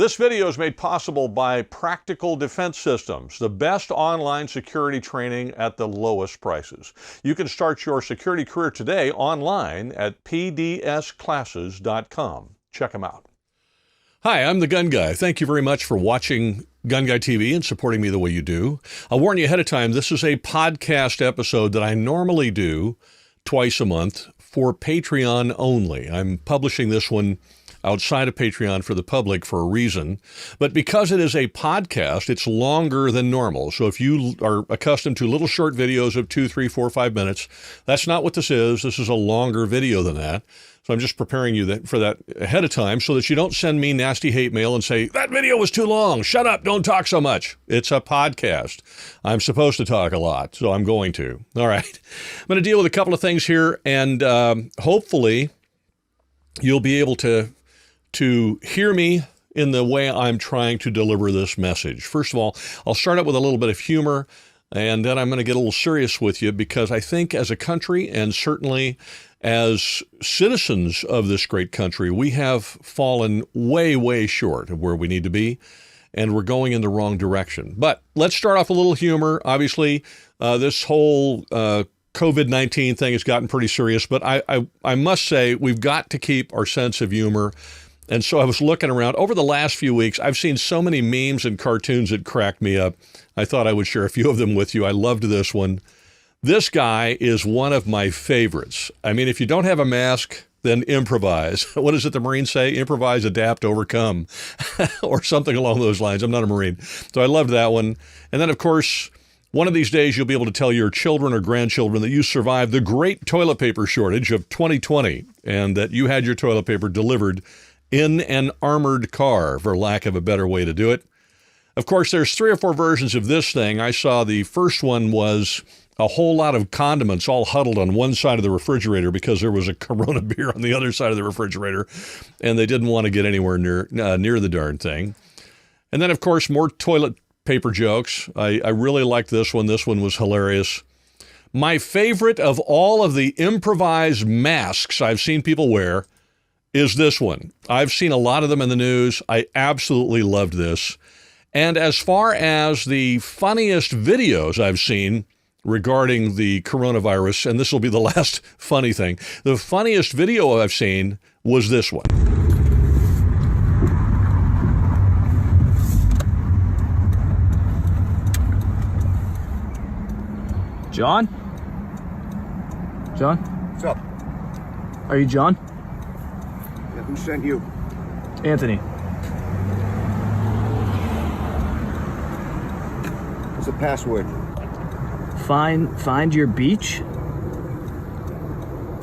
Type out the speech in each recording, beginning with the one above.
This video is made possible by Practical Defense Systems, the best online security training at the lowest prices. You can start your security career today online at pdsclasses.com. Check them out. Hi, I'm the Gun Guy. Thank you very much for watching GunGuyTV and supporting me the way you do. I'll warn you ahead of time, this is a podcast episode that I normally do twice a month for Patreon only. I'm publishing this one outside of Patreon for the public for a reason. But because it is a podcast, it's longer than normal. So if you are accustomed to little short videos of 2, 3, 4, 5 minutes, that's not what this is. This is a longer video than that. So I'm just preparing you for that ahead of time so that you don't send me nasty hate mail and say, that video was too long. Shut up. Don't talk so much. It's a podcast. I'm supposed to talk a lot, so I'm going to. All right. I'm going to deal with a couple of things here, and hopefully you'll be able to hear me in the way I'm trying to deliver this message. First of all, I'll start out with a little bit of humor, and then I'm going to get a little serious with you because I think as a country, and certainly as citizens of this great country, we have fallen way, way short of where we need to be, and we're going in the wrong direction. But let's start off with a little humor. Obviously, this whole COVID-19 thing has gotten pretty serious, but I must say we've got to keep our sense of humor. And so I was looking around. Over the last few weeks, I've seen so many memes and cartoons that cracked me up. I thought I would share a few of them with you. I loved this one. This guy is one of my favorites. I mean, if you don't have a mask, then improvise. What does it the Marines say? Improvise, adapt, overcome, or something along those lines. I'm not a Marine. So I loved that one. And then, of course, one of these days you'll be able to tell your children or grandchildren that you survived the great toilet paper shortage of 2020 and that you had your toilet paper delivered in an armored car, for lack of a better way to do it. Of course, there's 3 or 4 versions of this thing. I saw the first one was a whole lot of condiments all huddled on one side of the refrigerator because there was a Corona beer on the other side of the refrigerator, and they didn't want to get anywhere near the darn thing. And then, of course, more toilet paper jokes. I really liked this one. This one was hilarious. My favorite of all of the improvised masks I've seen people wear is this one. I've seen a lot of them in the news. I absolutely loved this. And as far as the funniest videos I've seen regarding the coronavirus, and this will be the last funny thing, the funniest video I've seen was this one. John? John? What's up? Are you John? Yeah, who sent you? Anthony. What's the password? Find your beach? All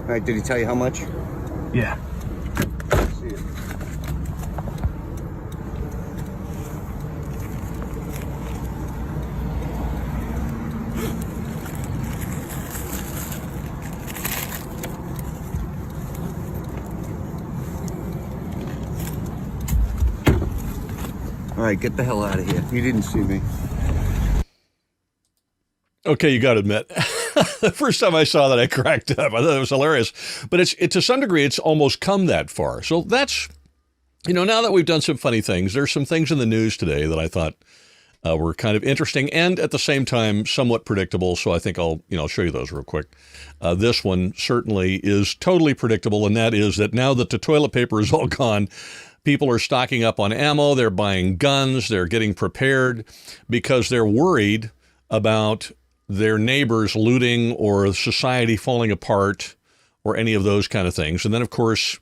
right, did he tell you how much? Yeah. See it. All right, get the hell out of here. You didn't see me. Okay, you got to admit, the first time I saw that, I cracked up. I thought it was hilarious. But it's to some degree, it's almost come that far. So that's, now that we've done some funny things, there's some things in the news today that I thought were kind of interesting and at the same time somewhat predictable. So I think I'll show you those real quick. This one certainly is totally predictable, and that is that now that the toilet paper is all gone, people are stocking up on ammo, they're buying guns, they're getting prepared because they're worried about their neighbors looting or society falling apart or any of those kind of things. And then, of course,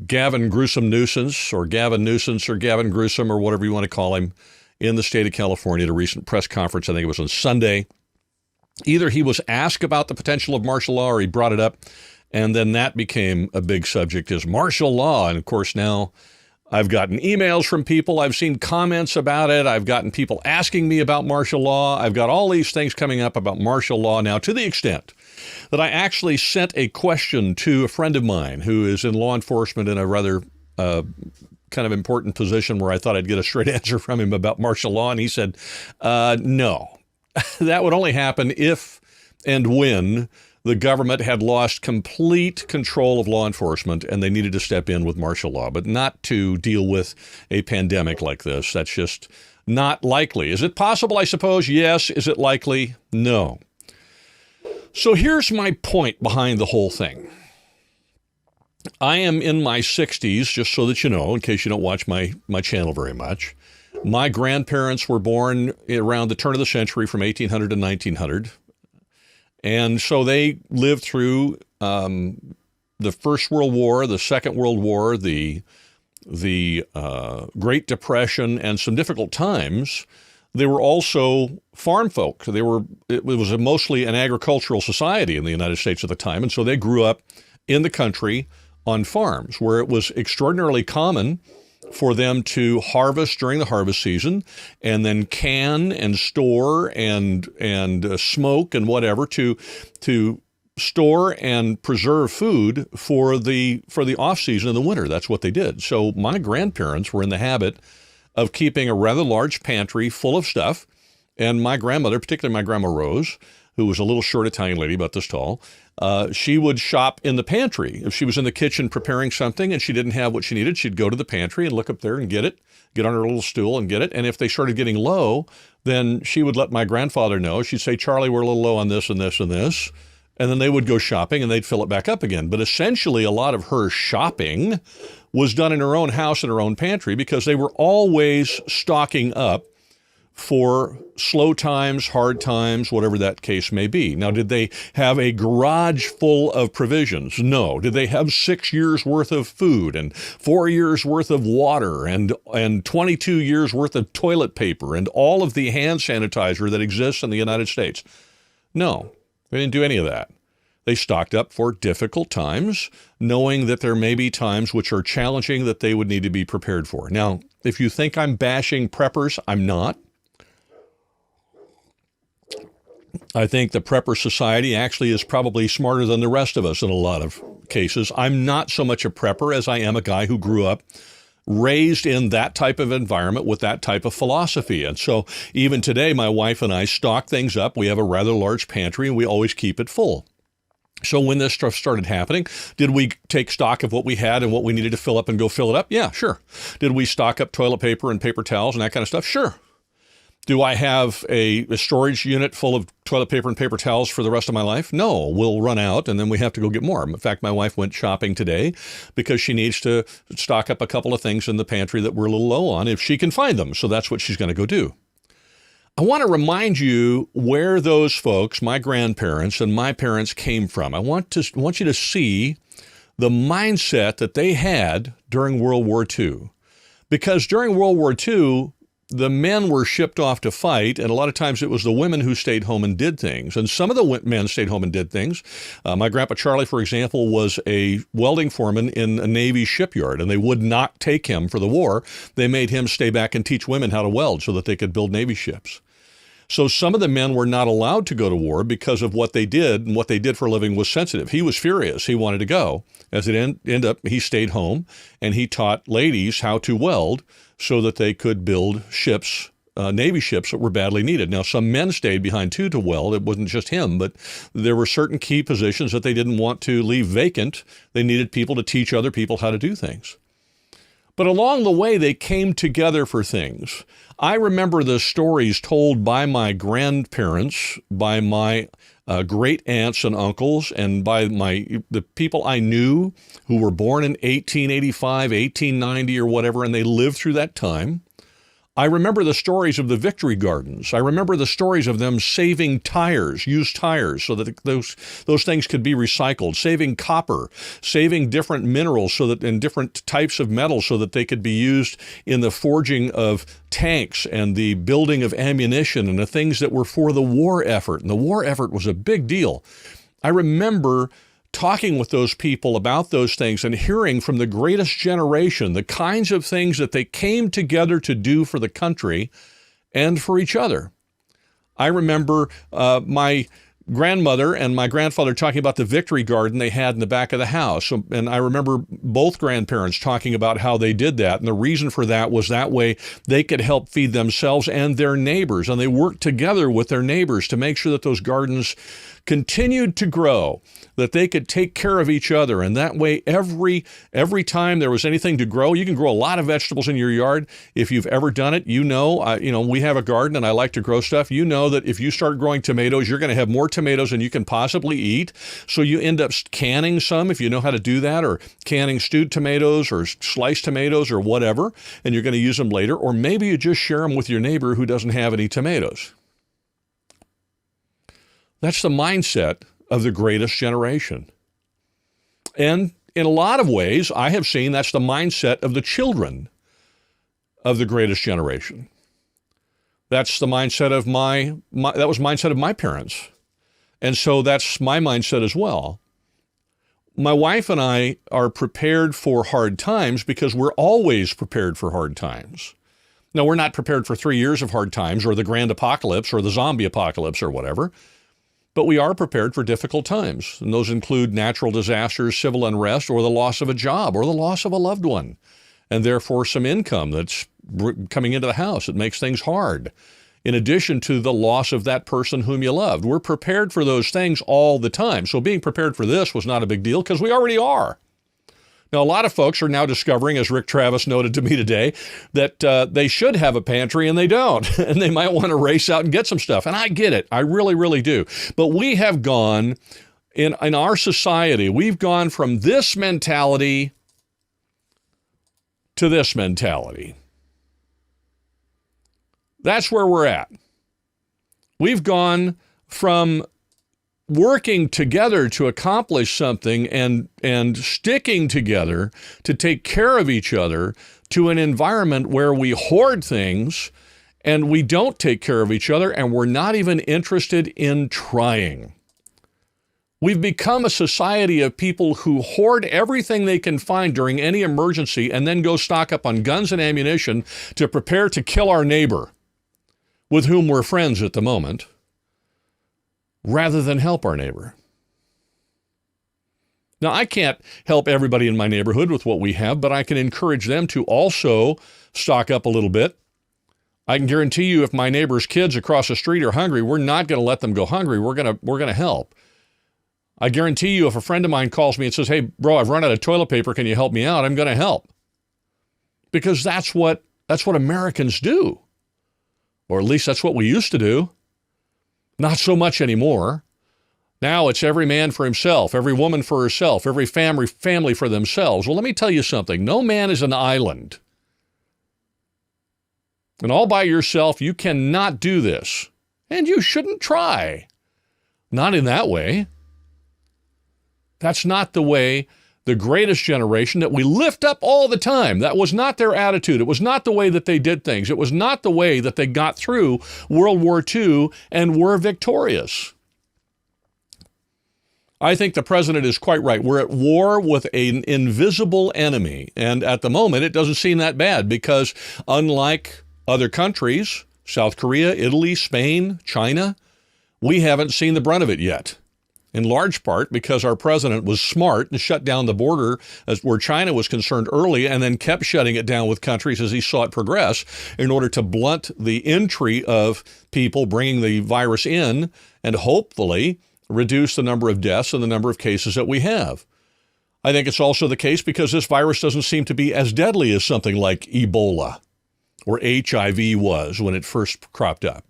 Gavin Nuisance or Gavin Gruesome or whatever you want to call him in the state of California at a recent press conference, I think it was on Sunday. Either he was asked about the potential of martial law or he brought it up, and then that became a big subject, is martial law. And, of course, now I've gotten emails from people. I've seen comments about it. I've gotten people asking me about martial law. I've got all these things coming up about martial law now, to the extent that I actually sent a question to a friend of mine who is in law enforcement in a rather kind of important position where I thought I'd get a straight answer from him about martial law. And he said, no, that would only happen if and when the government had lost complete control of law enforcement and they needed to step in with martial law, but not to deal with a pandemic like this. That's just not likely. Is it possible, I suppose? Yes. Is it likely? No. So here's my point behind the whole thing. I am in my 60s, just so that you know, in case you don't watch my channel very much. My grandparents were born around the turn of the century from 1800 to 1900. And so they lived through the First World War, the Second World War, the Great Depression, and some difficult times. They were also farm folk. It was mostly an agricultural society in the United States at the time. And so they grew up in the country on farms where it was extraordinarily common for them to harvest during the harvest season and then can and store and smoke and whatever to store and preserve food for the off season in the winter. That's what they did. So my grandparents were in the habit of keeping a rather large pantry full of stuff. And my grandmother, particularly my Grandma Rose, who was a little short Italian lady about this tall, she would shop in the pantry. If she was in the kitchen preparing something and she didn't have what she needed, she'd go to the pantry and look up there and get on her little stool and get it. And if they started getting low, then she would let my grandfather know. She'd say, Charlie, we're a little low on this and this and this. And then they would go shopping and they'd fill it back up again. But essentially, a lot of her shopping was done in her own house in her own pantry because they were always stocking up for slow times, hard times, whatever that case may be. Now, did they have a garage full of provisions? No. Did they have 6 years worth of food and 4 years worth of water and 22 years worth of toilet paper and all of the hand sanitizer that exists in the United States? No, they didn't do any of that. They stocked up for difficult times, knowing that there may be times which are challenging that they would need to be prepared for. Now, if you think I'm bashing preppers, I'm not. I think the prepper society actually is probably smarter than the rest of us in a lot of cases. I'm not so much a prepper as I am a guy who grew up raised in that type of environment with that type of philosophy. And so even today, my wife and I stock things up. We have a rather large pantry and we always keep it full. So when this stuff started happening, did we take stock of what we had and what we needed to fill up and go fill it up? Yeah, sure. Did we stock up toilet paper and paper towels and that kind of stuff? Sure. Do I have a storage unit full of toilet paper and paper towels for the rest of my life? No, we'll run out and then we have to go get more. In fact, my wife went shopping today because she needs to stock up a couple of things in the pantry that we're a little low on if she can find them. So that's what she's going to go do. I want to remind you where those folks, my grandparents and my parents, came from. I want you to see the mindset that they had during World War II. Because during World War II, the men were shipped off to fight, and a lot of times it was the women who stayed home and did things. And some of the men stayed home and did things. My Grandpa Charlie, for example, was a welding foreman in a Navy shipyard, and they would not take him for the war. They made him stay back and teach women how to weld so that they could build Navy ships. So some of the men were not allowed to go to war because of what they did, and what they did for a living was sensitive. He was furious. He wanted to go. As it ended up, he stayed home, and he taught ladies how to weld so that they could build ships, Navy ships that were badly needed. Now, some men stayed behind, too, to weld. It wasn't just him, but there were certain key positions that they didn't want to leave vacant. They needed people to teach other people how to do things. But along the way, they came together for things. I remember the stories told by my grandparents, by my great aunts and uncles, and by the people I knew who were born in 1885, 1890 or whatever, and they lived through that time. I remember the stories of the victory gardens. I remember the stories of them saving tires, used tires, so that those things could be recycled, saving copper, saving different minerals and different types of metals so that they could be used in the forging of tanks and the building of ammunition and the things that were for the war effort. And the war effort was a big deal. I remember talking with those people about those things and hearing from the greatest generation the kinds of things that they came together to do for the country and for each other. I remember my grandmother and my grandfather talking about the victory garden they had in the back of the house. And I remember both grandparents talking about how they did that. And the reason for that was that way they could help feed themselves and their neighbors. And they worked together with their neighbors to make sure that those gardens continued to grow, that they could take care of each other. And that way, every time there was anything to grow, you can grow a lot of vegetables in your yard. If you've ever done it, you know, we have a garden and I like to grow stuff. You know that if you start growing tomatoes, you're going to have more tomatoes than you can possibly eat. So you end up canning some if you know how to do that, or canning stewed tomatoes or sliced tomatoes or whatever, and you're going to use them later. Or maybe you just share them with your neighbor who doesn't have any tomatoes. That's the mindset of the greatest generation. And in a lot of ways, I have seen that's the mindset of the children of the greatest generation. That's the mindset of that was mindset of my parents. And so that's my mindset as well. My wife and I are prepared for hard times because we're always prepared for hard times. Now, we're not prepared for 3 years of hard times or the grand apocalypse or the zombie apocalypse or whatever. But we are prepared for difficult times, and those include natural disasters, civil unrest, or the loss of a job, or the loss of a loved one, and therefore some income that's coming into the house. It makes things hard, in addition to the loss of that person whom you loved. We're prepared for those things all the time. So being prepared for this was not a big deal because we already are. Now, a lot of folks are now discovering, as Rick Travis noted to me today, that they should have a pantry and they don't. And they might want to race out and get some stuff. And I get it. I really, really do. But we have gone, in our society, we've gone from this mentality to this mentality. That's where we're at. We've gone from working together to accomplish something and sticking together to take care of each other to an environment where we hoard things and we don't take care of each other and we're not even interested in trying. We've become a society of people who hoard everything they can find during any emergency and then go stock up on guns and ammunition to prepare to kill our neighbor, with whom we're friends at the moment, rather than help our neighbor. Now, I can't help everybody in my neighborhood with what we have, but I can encourage them to also stock up a little bit. I can guarantee you if my neighbor's kids across the street are hungry, we're not going to let them go hungry. We're going to help. I guarantee you if a friend of mine calls me and says, "Hey, bro, I've run out of toilet paper. Can you help me out?" I'm going to help. Because that's what Americans do. Or at least that's what we used to do. Not so much anymore. Now it's every man for himself, every woman for herself, every family for themselves. Well, let me tell you something. No man is an island. And all by yourself, you cannot do this. And you shouldn't try. Not in that way. That's not the way the greatest generation that we lift up all the time. That was not their attitude. It was not the way that they did things. It was not the way that they got through World War II and were victorious. I think the president is quite right. We're at war with an invisible enemy. And at the moment, it doesn't seem that bad because unlike other countries, South Korea, Italy, Spain, China, we haven't seen the brunt of it yet. In large part because our president was smart and shut down the border as where China was concerned early and then kept shutting it down with countries as he saw it progress in order to blunt the entry of people bringing the virus in and hopefully reduce the number of deaths and the number of cases that we have. I think it's also the case because this virus doesn't seem to be as deadly as something like Ebola or HIV was when it first cropped up.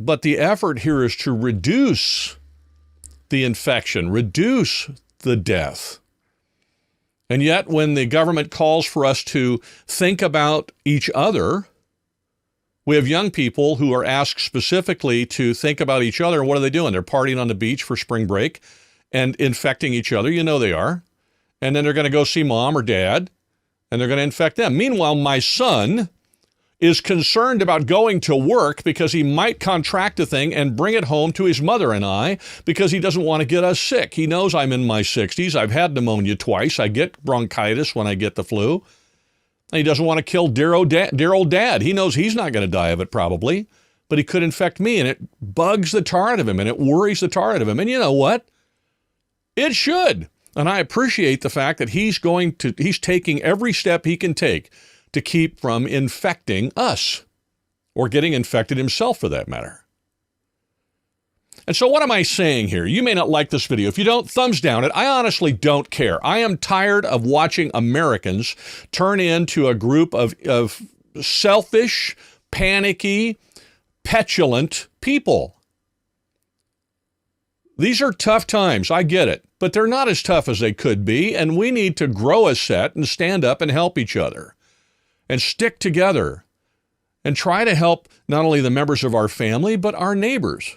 But the effort here is to reduce the infection, reduce the death. And yet, when the government calls for us to think about each other, we have young people who are asked specifically to think about each other. And what are they doing? They're partying on the beach for spring break and infecting each other. You know they are. And then they're going to go see mom or dad, and they're going to infect them. Meanwhile, my son is concerned about going to work because he might contract a thing and bring it home to his mother and I because he doesn't want to get us sick. He knows I'm in my 60s. I've had pneumonia twice. I get bronchitis when I get the flu. And he doesn't want to kill dear old dad. He knows he's not going to die of it probably, but he could infect me, and it bugs the tar out of him, and it worries the tar out of him. And you know what? It should. And I appreciate the fact that he's taking every step he can take to keep from infecting us or getting infected himself for that matter. And so what am I saying here? You may not like this video. If you don't, thumbs down it. I honestly don't care. I am tired of watching Americans turn into a group of selfish, panicky, petulant people. These are tough times. I get it. But they're not as tough as they could be, and we need to grow a set and stand up and help each other and stick together and try to help not only the members of our family, but our neighbors.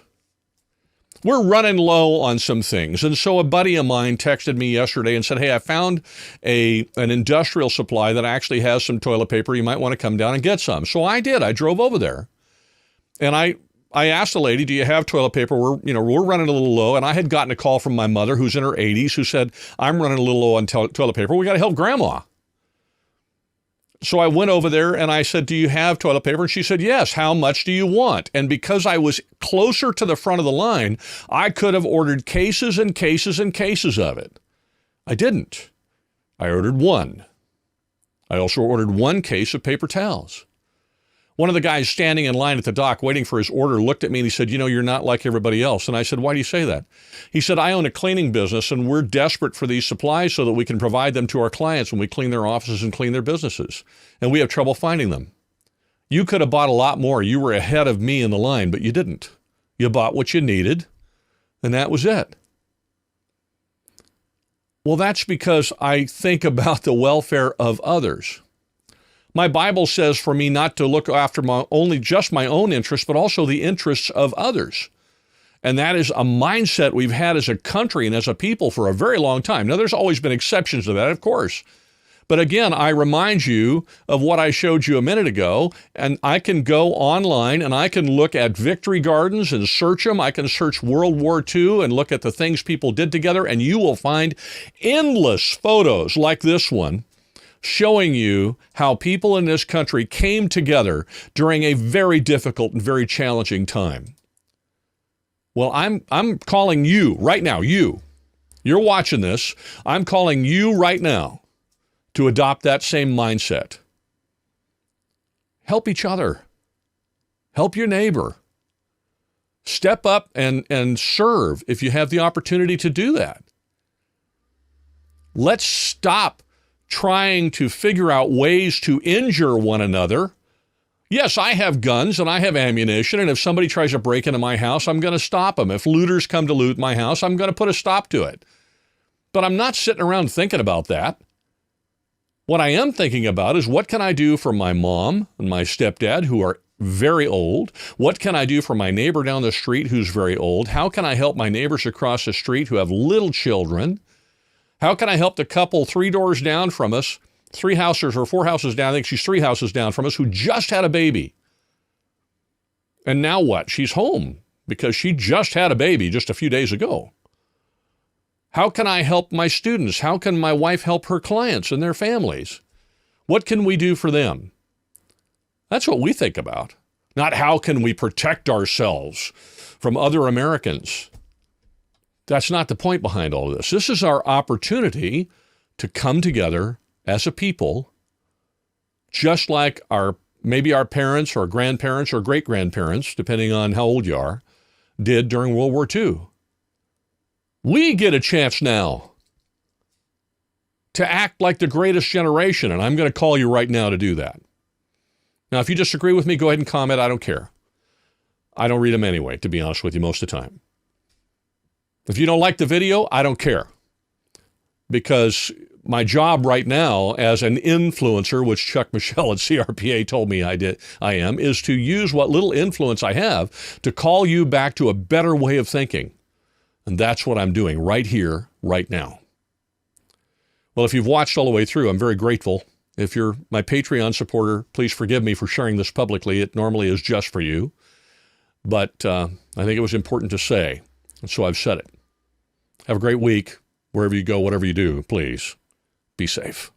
We're running low on some things. And so a buddy of mine texted me yesterday and said, hey, I found an industrial supply that actually has some toilet paper. You might want to come down and get some. So I did. I drove over there. And I asked the lady, do you have toilet paper? We're running a little low. And I had gotten a call from my mother, who's in her 80s, who said, I'm running a little low on toilet paper. We got to help Grandma. So I went over there and I said, do you have toilet paper? And she said, yes. How much do you want? And because I was closer to the front of the line, I could have ordered cases and cases and cases of it. I didn't. I ordered one. I also ordered one case of paper towels. One of the guys standing in line at the dock waiting for his order looked at me and he said, you're not like everybody else. And I said, why do you say that? He said, I own a cleaning business and we're desperate for these supplies so that we can provide them to our clients when we clean their offices and clean their businesses. And we have trouble finding them. You could have bought a lot more. You were ahead of me in the line, but you didn't. You bought what you needed, and that was it. Well, that's because I think about the welfare of others. My Bible says for me not to look after just my own interests, but also the interests of others. And that is a mindset we've had as a country and as a people for a very long time. Now, there's always been exceptions to that, of course. But again, I remind you of what I showed you a minute ago, and I can go online and I can look at victory gardens and search them. I can search World War II and look at the things people did together, and you will find endless photos like this one showing you how people in this country came together during a very difficult and very challenging time. Well, I'm calling you right now, you're watching this, I'm calling you right now to adopt that same mindset. Help each other. Help your neighbor. Step up and serve if you have the opportunity to do that. Let's stop trying to figure out ways to injure one another. Yes, I have guns and I have ammunition, and if somebody tries to break into my house, I'm going to stop them. If looters come to loot my house, I'm going to put a stop to it. But I'm not sitting around thinking about that. What I am thinking about is, what can I do for my mom and my stepdad who are very old? What can I do for my neighbor down the street who's very old? How can I help my neighbors across the street who have little children? How can I help the couple 3 doors down from us, 3 houses or 4 houses down, I think she's 3 houses down from us, who just had a baby? And now what? She's home because she just had a baby just a few days ago. How can I help my students? How can my wife help her clients and their families? What can we do for them? That's what we think about. Not how can we protect ourselves from other Americans. That's not the point behind all of this. This is our opportunity to come together as a people, just like maybe our parents or grandparents or great-grandparents, depending on how old you are, did during World War II. We get a chance now to act like the greatest generation, and I'm going to call you right now to do that. Now, if you disagree with me, go ahead and comment. I don't care. I don't read them anyway, to be honest with you, most of the time. If you don't like the video, I don't care. Because my job right now as an influencer, which Chuck Michelle at CRPA told me I am, is to use what little influence I have to call you back to a better way of thinking. And that's what I'm doing right here, right now. Well, if you've watched all the way through, I'm very grateful. If you're my Patreon supporter, please forgive me for sharing this publicly. It normally is just for you. But I think it was important to say, and so I've said it. Have a great week. Wherever you go, whatever you do, please be safe.